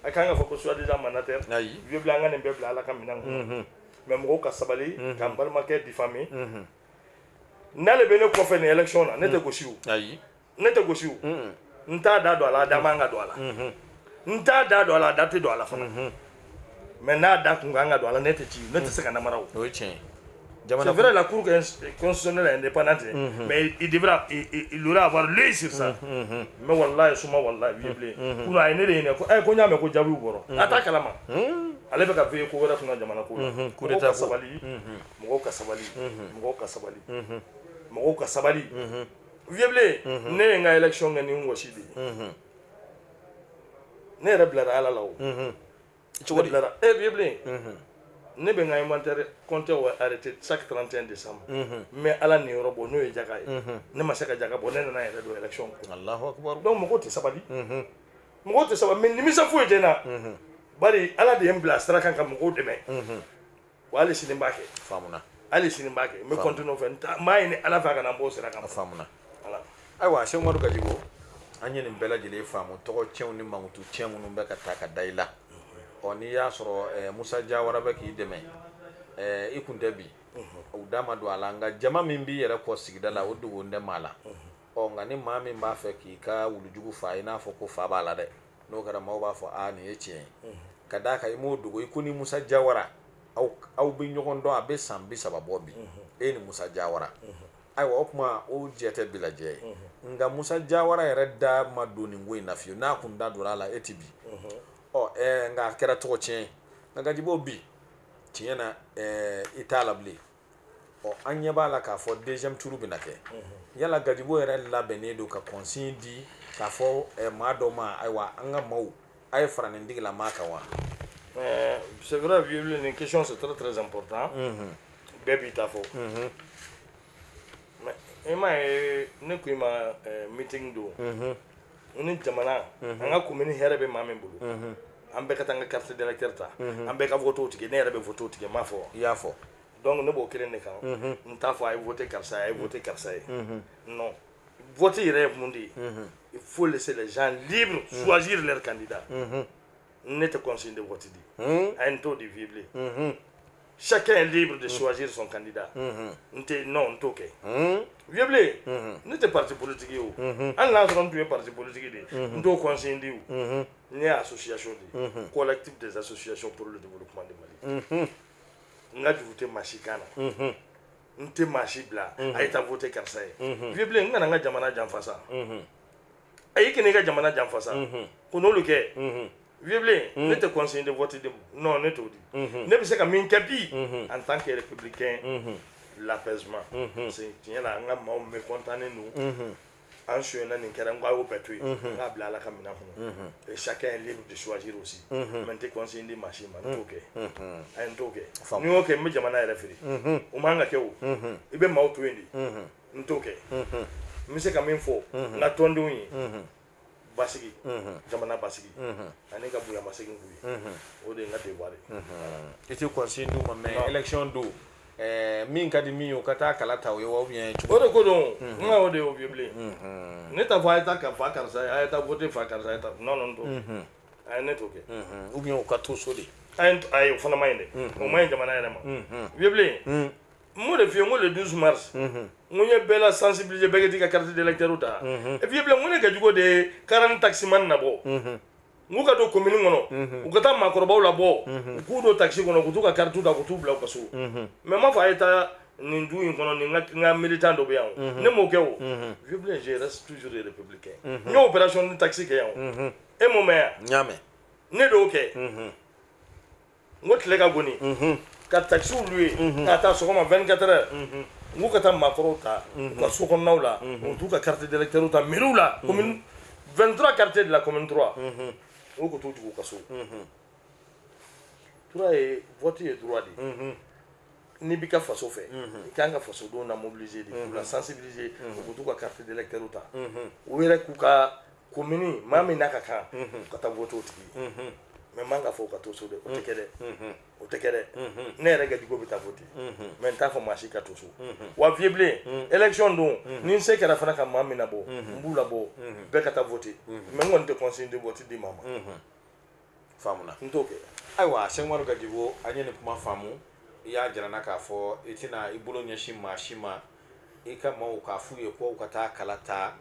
a kan ka fɔ ko soi-disant mandataire vieux blanc an ka nin bɛɛ bila ala ka minɛn kɔnɔ mais mɔgɔw ka sabali k'an balimakɛ diffamer n'ale bɛ ne kɔfɛ nin élection na ne tɛ gosi o n t'a da don a la a da man ka don a la n t'a da don a la a da tɛ don a la fana mais n'a da kun kan ka don a la ne tɛ ci ne tɛ se ka namara o o ye tiɲɛ c'est vrai la cour constitutionnelle est indépendante mais il devrait avoir l'œil sur ça mais wallahi suma wallahi vieux bilen kunu a ye ne de ɲininka ko n y'a mɛn ko jaabiw bɔra a t'a kalama ale bɛ ka veiller ko wɛrɛ kunna jamana ko la mɔgɔw ka sabali mɔgɔw ka sabali mɔgɔw ka sabali mɔgɔw ka sabali vieux bilen ne ye n ka élection kɛ ni n wɔsi de ye ne yɛrɛ bilara ala la o cogo bilara vieux bilen ne bɛ n ka inventaire compteur arrêté chaque 31 décembre mais ala nin yɔrɔ bɔ n'o ye jaga ye ne ma se ka jaga bɔ ne nana yɛrɛ don élection ko Allahu akbar donc mɔgɔw tɛ sabali mɔgɔw tɛ sabali mais nimisa foyi tɛ n na bari ala de ye n bila sira kan ka mɔgɔw dɛmɛ wa hali sini n b'a kɛ faamuna hali sini n b'a kɛ n bɛ continuer o fɛ n m'a ɲini ala fɛ a kana n bɔ sira kan faamuna voilà ayiwa Seku Umaru Gajigo an ye nin bɛɛ lajɛlen faamu tɔgɔ tiɲɛw ni mankutu tiɲɛ minnu bɛ ka taa ka da i la n'i y'a sɔrɔ Musa Jawara bɛ k'i dɛmɛ i kun tɛ bi o da ma don a la nka jama min b'i yɛrɛ kɔ sigida la o dogo tɛ maa la nka ni maa min b'a fɛ k'i ka wulujugu fa i n'a fɔ ko fa b'a la dɛ n'o kɛra maaw b'a fɔ nin ye tiɲɛ ye ka d'a kan i m'o dogo i ko ni Musa Jawara aw bɛ ɲɔgɔn dɔn a bɛ san 30 bɔ bi e ni Musa Jawara ayiwa o kuma o jɛ tɛ bilajɛ ye nka Musa Jawara yɛrɛ da ma don nin ko in na fiyewu n'a kun da donna a la e ti bi nka a kɛra tɔgɔ tiɲɛ nka Gajibo bi tiɲɛ na i t'a la bilen an ɲɛ b'a la k'a fɔ deuxième tour bɛna kɛ yala Gajibo yɛrɛ labɛnnen don ka consigne di k'a fɔ maa dɔ ma ayiwa an ka maaw a ye fara nin digila maa kan wa c'est vrai vieux nin question c'est très important bɛɛ b'i ta fɔ i m'a ye ne ko i ma meeting don ni jamana an ka commune hɛrɛ bɛ maa min bolo an bɛɛ ka taa an ka carte d'électeur ta an bɛɛ ka vote tigɛ ne yɛrɛ bɛ vote tigɛ n m'a fɔ i y'a fɔ donc ne b'o kelen de kan n t'a fɔ a ye vote karisa ye a ye vote karisa ye non vote yɛrɛ ye mun de ye il faut laisser les gens libres choisir leur candidat ne tɛ consigne de vote di a ye n t'o di vieux bilen chacun est libre de choisir son candidat non n t'o kɛ vieux bilen ne tɛ parti politique ye o hali n'a sɔrɔ n tun ye parti politique de ye n t'o consigne di o n ye association de collectif des associations pour le développement du Mali n ka juru tɛ maa si kan na n tɛ maa si bila a ye taa voter karisa ye vieux bilen n kana n ka jamana janfa sa a y'i kɛ n'i ka jamana janfa sa ko n'olu kɛ vieux bilen ne tɛ consigne de vote de non ne t'o di ne bɛ se ka min kɛ bi en tant que républicain l'apaisement parce que tiɲɛ la an ka maaw mécontent don an suyana nin kɛra n ko a y'o bɛɛ to yen n k'a bila ala ka minɛn kɔnɔ et chacun est libre de choisir aussi mais n tɛ conseiller di maa si ma n t'o kɛ a ye n t'o kɛ n'i y'o kɛ n bɛ jamana yɛrɛ feere o man ka kɛ o i bɛ maaw to yen de n t'o kɛ n bɛ se ka min fɔ n ka tɔndenw ye basigi jamana basigi ani ka bonya masegin k'u ye o de ye n ka devoir ye i tɛ conseiller d'u ma mais élection don min ka di min ye o ka taa kala ta o ye wa ou bien o de ko don n ka o de y'o ye bilen ne t'a fɔ a ye taa fa karisa ye a ye taa voter fa karisa a ye taa non non t'o kɛ a ye ne t'o kɛ ou bien o ka to so de a ye o fana ma ɲi dɛ o ma ɲi jamana yɛrɛ ma vieux bilen n m'o de f'i ye n ko le 12 mars n ko n ye bɛɛ la sensibiliser bɛɛ k'i ka carte d'électeur ta et vieux bilen n ko ne kɛ jugu de ye 40 taximani nabɔ n k'u ka don commune kɔnɔ u ka taa maakɔrɔbaw labɔ u k'u don taxi kɔnɔ k'u t'u ka carte ta k'u t'u bila u ka so mais n m'a fɔ a ye taa nin du in kɔnɔ nin n ka militant dɔ bɛ yan o ne m'o kɛ o vieux bilen je reste toujours des républicains n y'o opération ni taxi kɛ yan o e m'o mɛn yan n y'a mɛn ne de y'o kɛ n ko tile ka goni ka taxiw louer k'a taa sɔgɔma 24 heures n k'u ka taa maakɔrɔw ta u ka so kɔnɔnaw la u t'u ka carte d'électeur ta mairie la commune 23 quartiers de la commune 3 o ko t'u jigin u ka so tura ye vote ye droit de n'i b'i ka faso fɛ i kan ka fasodenw na mobiliser de k'u la sensibiliser u ko t'u ka carte d'électeur ta u yɛrɛ k'u ka commune maa min n'a ka kan ka taa vote o tigi mais man ka fɔ ka to so dɛ o tɛ kɛ dɛ o tɛ kɛ dɛ ne yɛrɛ garidigo bɛ taa voter mais n t'a fɔ maa si ka to so wa vieux bilen élection don ni n se kɛra fana ka maa min labɔ n b'u labɔ bɛɛ ka taa voter mais n kɔni tɛ conseiller de vote di maa ma faamuna n t'o kɛ ayiwa Sɛk Umaru Gajibo an ye nin kuma faamu i y'a jira n na k'a fɔ i tɛna i bolo ɲɛsin maa si ma i ka maaw k'a f'u ye ko u ka taa kala ta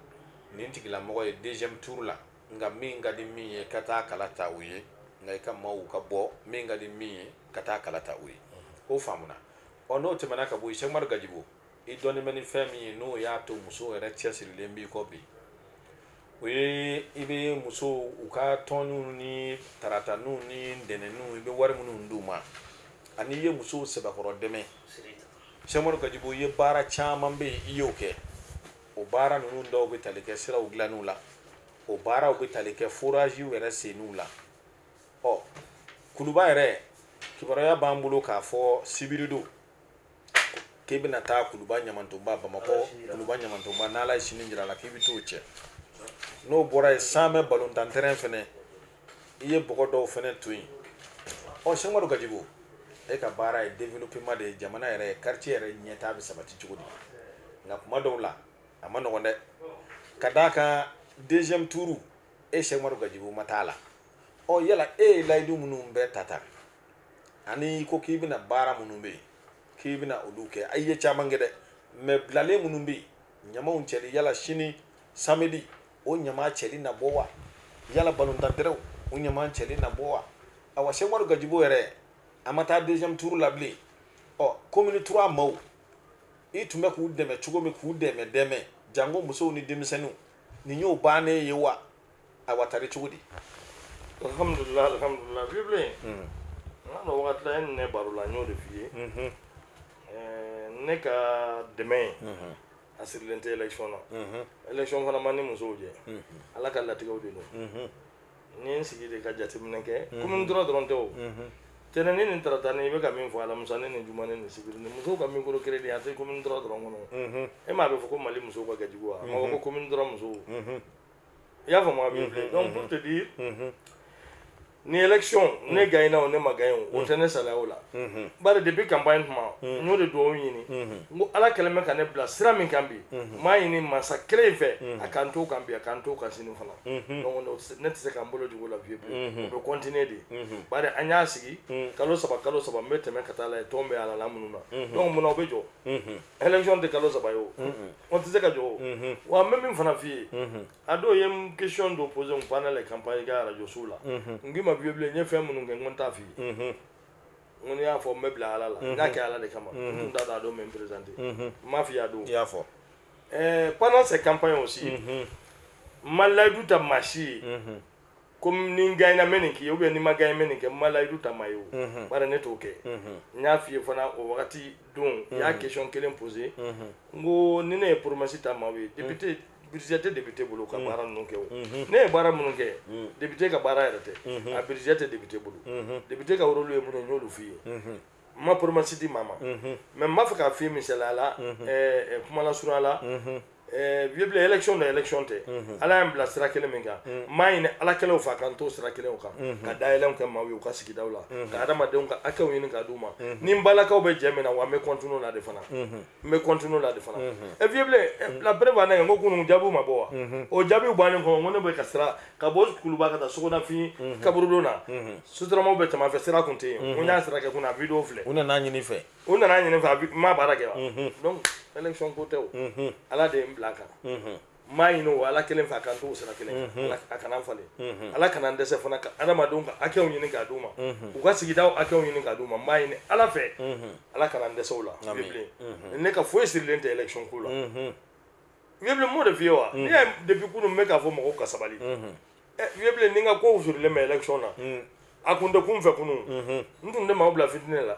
nin tigilamɔgɔ ye deuxième tour la nka min ka di min ye ka taa kala ta u ye nka i ka maaw ka bɔ min ka di min ye ka taa kala ta u ye o faamuna n'o tɛmɛna ka bɔ yen Sɛk Umaru Gajibo i dɔnnen bɛ ni fɛn min ye n'o y'a to musow yɛrɛ cɛsirilen b'i kɔ bi o ye i bɛ musow u ka tɔnniw ni tarataniw ni ntɛnɛnniw i bɛ wari minnu d'u ma ani i ye musow sɛbɛkɔrɔ dɛmɛ Sɛk Umaru Gajibo i ye baara caman bɛ yen i y'o kɛ o baara ninnu dɔw bɛ tali kɛ siraw dilanniw la o baaraw bɛ tali kɛ foraziw yɛrɛ senniw la kuluba yɛrɛ kibaruya b'an bolo k'a fɔ sibiri don k'i bɛna taa kuluba ɲamantonba bamakɔ kuluba ɲamantonba n'ala ye sini jira la k'i bɛ t'o cɛ n'o bɔra yen sanfɛ balontan terrain fɛnɛ i ye bɔgɔ dɔw fɛnɛ to yen Sɛk Umaru Gajibo e ka baara ye développement de ye jamana yɛrɛ quartier yɛrɛ ɲɛtaa bɛ sabati cogo di nka kuma dɔw la a ma nɔgɔn dɛ ka d'a kan deuxième tour Sɛk Umaru Gajibo ma taa la yala e ye layidu minnu bɛɛ ta ani ko k'i bɛna baara minnu bɛ yen k'i bɛna olu kɛ a ye caman kɛ dɛ mais bilalen minnu bɛ yen ɲamaw cɛli yala sini samedi o ɲama cɛli na bɔ wa yala balontan terrain o ɲama cɛli na bɔ wa awa Sɛk Umaru Gajibo yɛrɛ a ma taa deuxième tour la bilen commune 3 maaw i tun bɛ k'u dɛmɛ cogo min k'u dɛmɛ jango musow ni denmisɛnninw nin y'o bannen ye wa awa tari cogo di alhamdulillah vieux bilen n ka na wagati la ne baro la n y'o de f'i ye ne ka dɛmɛ a sirilen tɛ élection na élection fana man ni musow jɛ ala ka latigɛw de don n ye n sigi de ka jateminɛ kɛ commune dɔrɔn tɛ o tɛnɛnni ni taratani i bɛ ka min fɔ alamusa ne ni juma ne ni sibiri ni musow ka micro crédit a tɛ commune dɔrɔn kɔnɔ e m'a bɛ fɔ ko mali musow ka gajigo wa a ma fɔ ko commune dɔrɔn musow i y'a faamu a bɛ donc pour te dire ni élection ne gagne o ne ma gagne o tɛ ne salaya o la bari depuis campagne tuma n y'o de dugawu ɲini n ko ala kɛlen bɛ ka ne bila sira min kan bi n m'a ɲini masa kelen in fɛ a k'an to kan bi a k'an to kan sini fana donc ne tɛ se k'an bolo jugu la fiyewu o bɛ continuer de bari an y'a sigi kalo saba n bɛ tɛmɛ ka taa lajɛ tɔn bɛ ala la minnu na donc munna o bɛ jɔ élection tɛ kalo saba ye o o tɛ se ka jɔ o wa n bɛ min fana f'i ye a dɔw ye question dɔ poser n pendant les campagnes ka radio sow la n k'i ma vieux bilen n ye fɛn minnu kɛ n ko n t'a f'i ye n ko n'i y'a fɔ n bɛ bila ala la n k'a kɛ ala de kama n tun t'a dɔn a don n bɛ n présenter n m'a f'i ye a don i y'a fɔ pendant ces campagnes aussi n ma layidu ta maa si ye comme ni n gagnera n bɛ nin k'i ye ou bien ni n ma gagner n bɛ nin kɛ n ma layidu ta maa ye o bari ne t'o kɛ n y'a f'i ye fana o wagati don i y'a question kelen poser n ko ni ne ye promesse ta maaw ye député budget tɛ député bolo ka baara ninnu kɛ o ne ye baara minnu kɛ député ka baara yɛrɛ tɛ a budget tɛ député bolo député ka rôle ye mun ye n y'olu f'i ye ma promesse di maa ma mais n b'a fɛ k'a f'i ye misaliya la kuma lasurunya la vieux élection na élection tɛ ala y'an bila sira kelen min kan maa ɲini ala kɛlenw fɛ k'an to sira kelenw kan ka dayɛlɛnw kɛ maaw ye u ka sigidaw la ka adamadenw ka hakɛw ɲini ka d'u ma ni n balakaw bɛ jɛ min na wa n bɛ continuer la de fana n bɛ continuer la de fana vieux la preuve an n ko kunun jaabiw ma bɔ wa o jaabiw bannen kɔ n ko ne bɛ ka sira ka bɔ kuluba ka taa sogonafin kaburudon na sotaramaw bɛ tɛmɛ a fɛ sira kun tɛ yen n ko n y'a sira kɛ kunna a video filɛ u nana ɲini fɛ n ma baara kɛ wa donc élection ko tɛ o ala de ye n bila kan maa ɲini o ala kelen fɛ a kan to sira kelen a kana falen ala kana n dɛsɛ fana ka adamadenw ka hakɛw ɲini k'a d'u ma u ka sigidaw hakɛw ɲini k'a d'u ma maa ɲini ala fɛ ala kana n dɛsɛ o la bilen ne ka foyi sirilen tɛ élection ko la vieux m'o de f'i ye wa ne y'a depuis kunun n bɛ k'a fɔ mɔgɔw ka sabali vieux ni n ka kow sirilen bɛ élection na a kun tɛ kun fɛ kunun n tun tɛ maaw bila fitinɛ la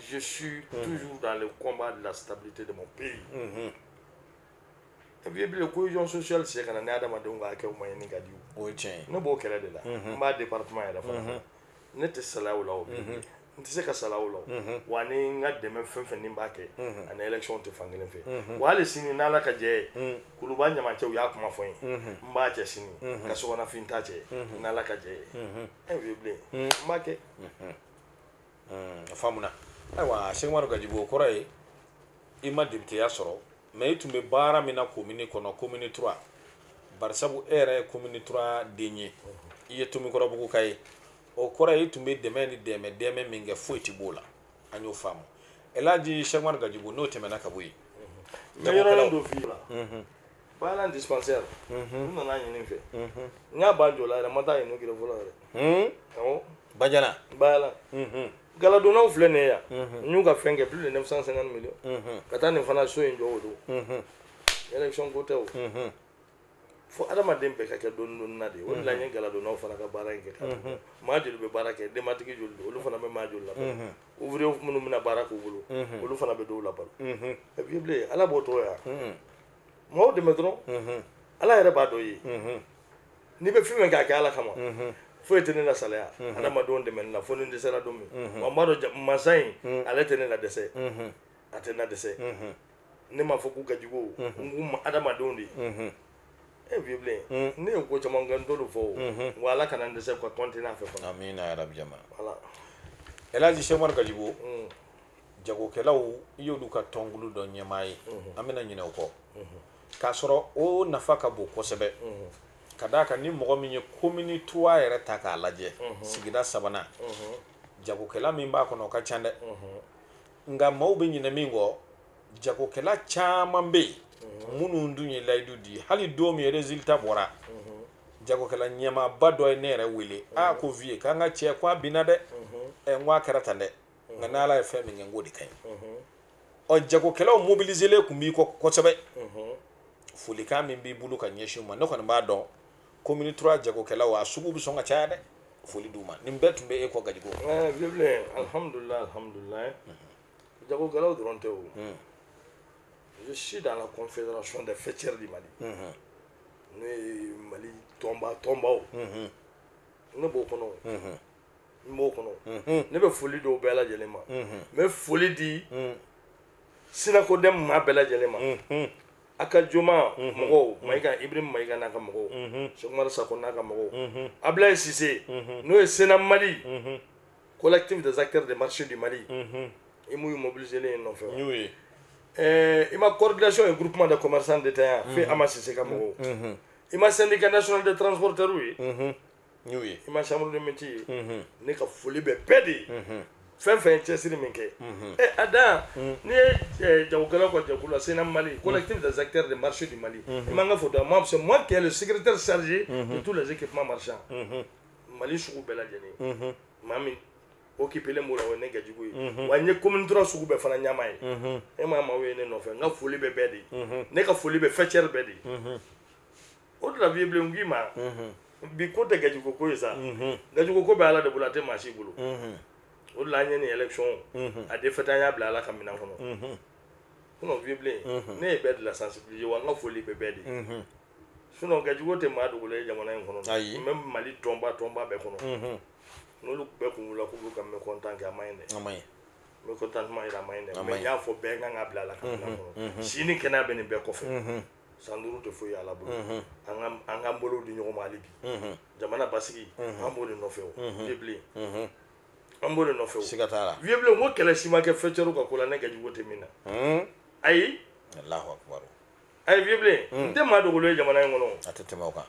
je suis toujours dans le combat de la stabilité de mon pays. Et puis, la cohésion sociale, c'est quand on a adamadenw ka hakɛw ma ɲini ka di o ye tiɲɛ ye ne b'o kɛlɛ de la n b'a département yɛrɛ fana ne tɛ sala o la o n tɛ se ka sala o la wa ni n ka dɛmɛ fɛn fɛn ni n b'a kɛ ani élection tɛ fan kelen fɛ wa hali sini n'ala ka jɛ ye kuluba ɲamacɛw y'a kuma fɔ n ye n b'a cɛ sini ka sokɔnɔfin t'a cɛ n'ala ka jɛ ye vieux n b'a kɛ a faamuna ayiwa Cheikh Umaru Gajibo o kɔrɔ ye i ma députéya sɔrɔ mais i tun bɛ baara min na commune kɔnɔ commune 3 barisabu e yɛrɛ ye commune 3 den ye i ye Tomikɔrɔbugu ka ye o kɔrɔ ye i tun bɛ dɛmɛ ni dɛmɛ min kɛ foyi tɛ b'o la an y'o faamu Elhaji Cheikh Umaru Gajibo n'o tɛmɛna ka bɔ yen n bɛ yɔrɔnin dɔ f'i la Bayɛlɛ dispensaire n nana ɲini fɛ n y'a ban jɔ la yɛrɛ n ma taa yen n'o fɔlɔ yɛrɛ awɔ Badiana Bayɛlɛ galadonnaw filɛ nin ye yan n y'u ka fɛn kɛ plus de 950 millions ka taa nin fana so in jɔ o don élection ko tɛ o fo adamaden bɛɛ ka kɛ dɔɔni dɔɔni na de o de la n ye galadonnaw fana ka baara in kɛ ka maa joli bɛ baara kɛ denbatigi joli don olu fana bɛ maa joli labalo ouvrier minnu bɛna baara k'u bolo olu fana bɛ dɔw labalo et puis bilen ala b'o tɔgɔ yan maaw dɛmɛ dɔrɔn ala yɛrɛ b'a dɔn ye n'i bɛ fɛn fɛn kɛ a kɛ ala kama foyi tɛ ne la salaya adamadenw dɛmɛni la fo ni n dɛsɛra don min wa n b'a dɔn masa in ale tɛ ne la dɛsɛ a tɛ n la dɛsɛ ne m'a fɔ k'u ka jugu o n k'u adamadenw de ye vieux bilen ne ye ko caman kɛ n t'olu fɔ o wa ala kana n dɛsɛ ka continuer a fɛ fana amina ya rabi jama voilà Elhaji Cheikh Umaru Gajibo jagokɛlaw i y'olu ka tɔnkulu dɔ ɲɛmaa ye an bɛna ɲinɛ o kɔ k'a sɔrɔ o nafa ka bon kosɛbɛ ka d'a kan ni mɔgɔ min ye commune 3 yɛrɛ ta k'a lajɛ sigida 3nan jagokɛla min b'a kɔnɔ o ka ca dɛ nka maaw bɛ ɲinɛ min kɔ jagokɛla caman bɛ yen minnu dun ye layidu di hali don min résultat bɔra jagokɛla ɲɛmaaba dɔ ye ne yɛrɛ wele ko vie k'an ka cɛ ko a binna dɛ n ko a kɛra tan dɛ nka n'ala ye fɛn min kɛ n k'o de ka ɲi jagokɛlaw mobiliselen tun b'i kɔ kosɛbɛ folikan min b'i bolo ka ɲɛsin u ma ne kɔni b'a dɔn commune 3 jagokɛlaw a sugu bɛ sɔn ka caya dɛ foli d'u ma nin bɛɛ tun bɛ e kɔ Gajibo vieux bilen alhamdulillah jagokɛlaw dɔrɔn tɛ o je suis dans la confédération des fêtières du Mali n'o ye Mali tɔnbaw ne b'o kɔnɔ n b'o kɔnɔ ne bɛ foli d'o bɛɛ lajɛlen ma n bɛ foli di sinakodɛn maa bɛɛ lajɛlen ma a ka joma mɔgɔw Mayiga Ibrahim Mayiga n'a ka mɔgɔw Cheikh Umaru Sako n'a ka mɔgɔw Ablaye Cissé n'o ye Sénat Mali collectif des acteurs des marchés du Mali i m'u mobiliselen yen nɔfɛ i ma coordination et groupement de commerçants détaillants fo Ama Cissé ka mɔgɔw i ma syndicat national des transporteurs ye i ma chambre de métier ye ne ka foli bɛ bɛɛ de ye fɛn fɛn ye cɛsiri min kɛ a dan n'i ye jagokɛlaw ka jɛkulu la Sénat Mali collectif des acteurs des marchés du Mali i m'an ka fɔ da moi c'est moi qui est le secrétaire chargé de tous les équipements marchands Mali sugu bɛɛ lajɛlen maa min occupelen b'o la o ye ne Gajibo ye wa n ye commune 3 sugu bɛɛ fana ɲɛmaa ye e maa maaw ye ne nɔfɛ n ka foli bɛ bɛɛ de ye ne ka foli bɛ fêtière bɛɛ de ye o de la vieux bilen n k'i ma bi ko tɛ Gajibo ko ye sa Gajibo ko bɛ ala de bolo a tɛ maa si bolo o de la an ye nin élection a défaite an y'a bila ala ka minɛn kɔnɔ kuno vible ne be de la sensibiliser wa nga foli be be de sinon gajugo te ma dugule jamana en kono même mali tomba be kono nolu be ko wula ko ka me content ga mayne me contentement ira mayne me ya fo be nga bla la kan sini kena be ni be ko fe sanduru te fo ya la bulu anga mbolo di nyoko mali bi jamana basigi ambole no fe o vible ambole no fe o sigatara vible mo kele sima ke fetero ka kula ne gajugo te mina ayi Allahu akbar ay vible nte ma dugule jamana en kono atete mawka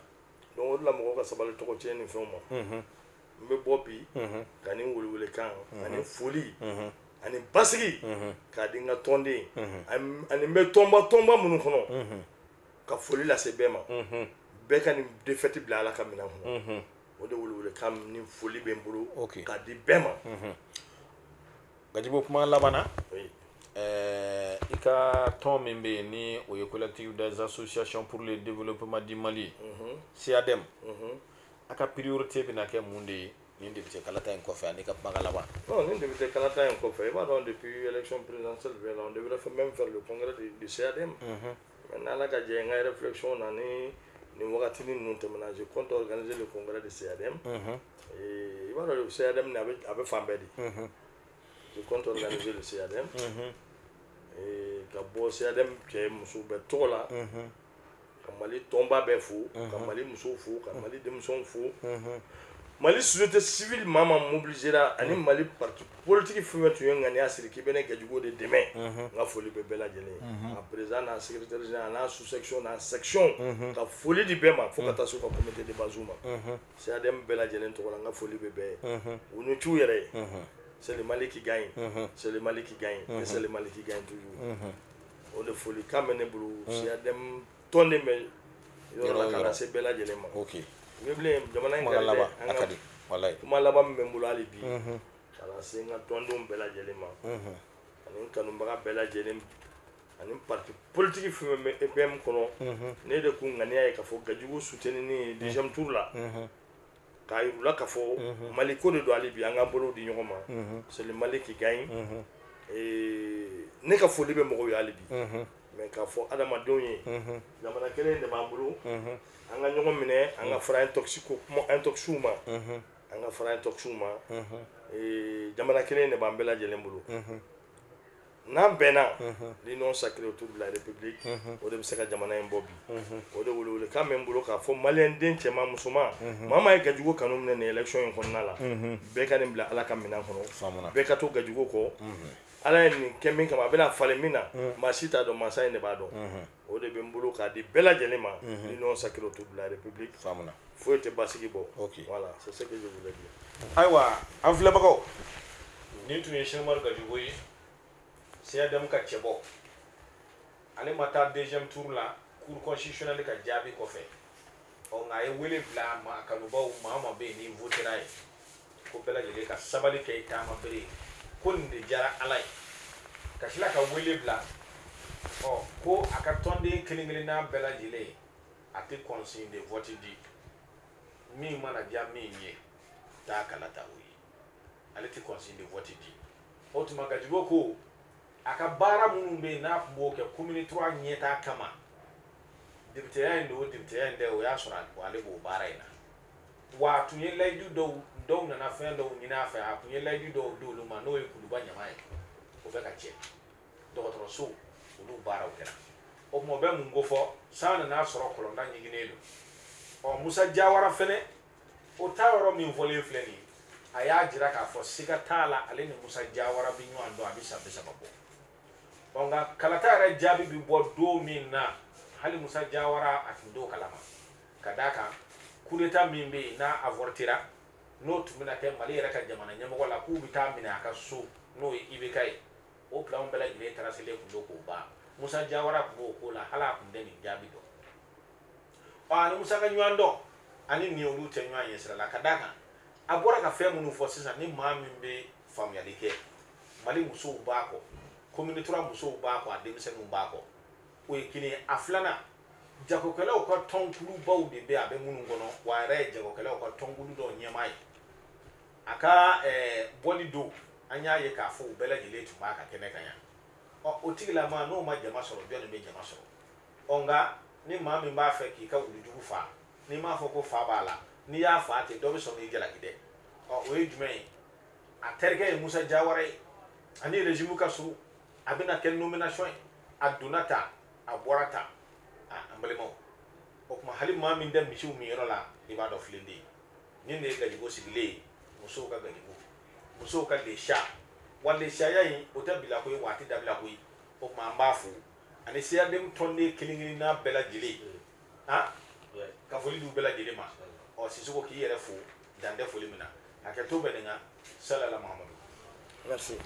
donc la mo ka sabal to ko tieni fe mo mbe bopi kani wulwule kan ani foli ani basigi ka dinga tonde ani mbe tomba munu kono ka foli la se bema be kan defeti bla la kamina kono o de wulwule kam ni foli be mbulu ka di bema gajibo kuma labana oui ika ton membe ni au collectif des associations pour le développement du Mali CADEM aka priorité bina ke munde ni député kalata en kofa ni ka bangalaba non ni député kalata en kofa et pardon depuis élection présidentielle on devrait même faire le congrès du CADEM maintenant la ka j'ai une réflexion nani ni wakati ni nous temena je compte organiser le congrès du CADEM et voilà le CADEM avait fambedi je compte organiser le CADEM et ka bo CADEM ke muso be tola ka mali tomba be fu ka mali muso fu ka mali demson fu mali société civile mama mobilisera ani mali parti politique fumetu ngani asiri ki bene gajugo de demain nga foli be bela jele a président na secrétaire général na sous section na section ka foli di bema fo ka taso ka comité de bazuma CADEM bela jele to nga foli be be unu tu yere c'est le Mali qui gagne c'est le Mali qui gagne et c'est le Mali qui gagne toujours on de folie quand même bulu CADEM tonne me yo la kana se bela jele ma OK weble jamana ngalaba akadi wallahi kuma laba me mbulu ali bi kala se nga tondo bela jele ma ani kanu baga bela jele ani parti politique fu me EPM kono ne de ku ngani ay ka fo gajugo soutenir ni deuxième tour là ka yurula ka fo Mali ko de do ali bi anga bolo di nyoma c'est le Mali qui gagne et ne ka fo libe mo yo ali bi mais ka fo adama donye jamana kele de bambulu anga nyoma mine anga fra intoxico mo intoxuma anga fra intoxuma et jamana kele ne bambela jelembulu nan bena l'union sacrée autour de la République o de seka jamana en bobi o de wolo ka membulo ka fo malien den chema musuma mama e gajugo kanum ne election en konnala be ka dem bla ala kamina kono be ka to gajugo ko ala ni kemin kama bena fale mina masita do masai ne bado o de be mbulo ka di bela jelema l'union sacrée autour de la République famuna faut être basiki bo OK voilà c'est ce que je voulais dire aywa an filɛ bagaw ni tun ye Cheikh Gajugo ye CADEM ka cɛbɔ ale ma taa deuxième tour la cour constitutionnelle ka jaabi kɔfɛ nka a ye wele bila ma kanubaw maa ma bɛ yen ni votera ye ko bɛɛ lajɛlen ka sabali kɛ i taama bere ko nin de diyara ala ye ka tila ka wele bila ko a ka tɔnden kelen kelenna bɛɛ lajɛlen a tɛ consigne de vote di min mana diya min ye taa kala ta o ye ale tɛ consigne de vote di o tuma Gajugo ko a ka baara minnu bɛ yen n'a tun b'o kɛ commune 3 ɲɛtaa kama députéya in don députéya in tɛ o y'a sɔrɔ ale b'o baara in na wa a tun ye layidu dɔw nana fɛn dɔw ɲini a fɛ a tun ye layidu dɔw d'olu ma n'o ye Kuluba ɲama ye o bɛ ka cɛ dɔgɔtɔrɔso olu baaraw kɛra o tuma o bɛ mun ko fɔ san nana sɔrɔ kɔlɔnda ɲiginnen don Musa Jawara fɛnɛ o taa yɔrɔ min fɔlen filɛ nin ye a y'a jira k'a fɔ siga t'a la ale ni Musa Jawara bi ɲɔgɔn dɔn a bɛ san 30 bɔ nka kalata yɛrɛ jaabi bi bɔ don min na hali Musa Jawara a tun t'o kalama ka d'a kan coup d'état min bɛ yen n'a avortera n'o tun bɛna kɛ Mali yɛrɛ ka jamana ɲɛmɔgɔ la k'u bɛ taa minɛ a ka so n'o ye IBK ye o plan bɛɛ lajɛlen tracé kun don k'o ban Musa Jawara tun b'o ko la hali a tun tɛ nin jaabi dɔn ani Musa ka ɲɔgɔn dɔn ani nin olu tɛ ɲɔgɔn ye sira la ka d'a kan a bɔra ka fɛn minnu fɔ sisan ni maa min bɛ faamuyali kɛ Mali musow b'a kɔ commune 3 musow b'a kɔ a denmisɛnninw b'a kɔ o ye kelen a filanan jagokɛlaw ka tɔnkulubaw de bɛ a bɛ minnu kɔnɔ wa a yɛrɛ ye jagokɛlaw ka tɔnkulu dɔw ɲɛmaa ye a ka bɔli don an y'a ye k'a fɔ u bɛɛ lajɛlen tun b'a ka kɛnɛ kan yan o tigila ma no ma jama sɔrɔ jɔn bɛ jama sɔrɔ nka ni maa min b'a fɛ k'i ka wulujugu faa ni m'a fɔ ko fa b'a la n'i y'a faa ten dɔ bɛ sɔn k'i jalaki dɛ o ye jumɛn ye a terikɛ ye Musa Jawara ye ani régime ka surun a bɛna kɛ nomination ye a donna tan a bɔra tan an balimaw o tuma hali maa min da misiw min yɔrɔ la i b'a dɔn filenden ye nin de ye gajigo sigilen ye musow ka gajigo musow ka lesya wa lesyaya in o tɛ bila koyi wa a tɛ dabila koyi o tuma an b'a fo ani CRDM tɔnden kelen-kelen n'a bɛɛ lajɛlen ka foli d'u bɛɛ lajɛlen ma Sisoko k'i yɛrɛ fo dan tɛ foli min na hakɛto bɛ nin kan salala Mahamadu. Merci.